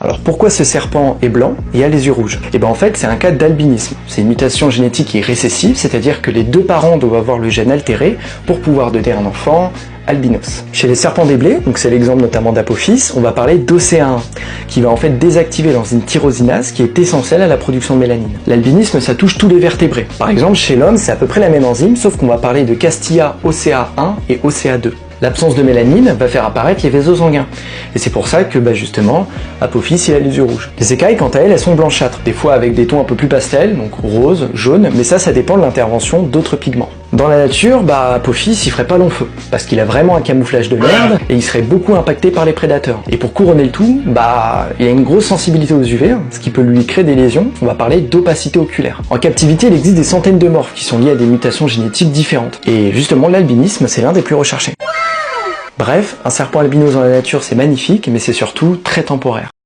Alors pourquoi ce serpent est blanc et a les yeux rouges? Et ben en fait c'est un cas d'albinisme. C'est une mutation génétique qui est récessive, c'est-à-dire que les deux parents doivent avoir le gène altéré pour pouvoir donner un enfant albinos. Chez les serpents des blés, donc c'est l'exemple notamment d'Apophis, on va parler d'OCA1, qui va en fait désactiver l'enzyme tyrosinase qui est essentielle à la production de mélanine. L'albinisme ça touche tous les vertébrés. Par exemple chez l'homme c'est à peu près la même enzyme, sauf qu'on va parler de Castilla OCA1 et OCA2. L'absence de mélanine va faire apparaître les vaisseaux sanguins. Et c'est pour ça que, justement, Apophis, il a les yeux rouges. Les écailles, quant à elles sont blanchâtres, des fois avec des tons un peu plus pastels, donc rose, jaune, mais ça dépend de l'intervention d'autres pigments. Dans la nature, Apophis, il ferait pas long feu, parce qu'il a vraiment un camouflage de merde, et il serait beaucoup impacté par les prédateurs. Et pour couronner le tout, il a une grosse sensibilité aux UV, ce qui peut lui créer des lésions, on va parler d'opacité oculaire. En captivité, il existe des centaines de morphes qui sont liées à des mutations génétiques différentes. Et justement, l'albinisme, c'est l'un des plus recherchés. Bref, un serpent albinos dans la nature c'est magnifique, mais c'est surtout très temporaire.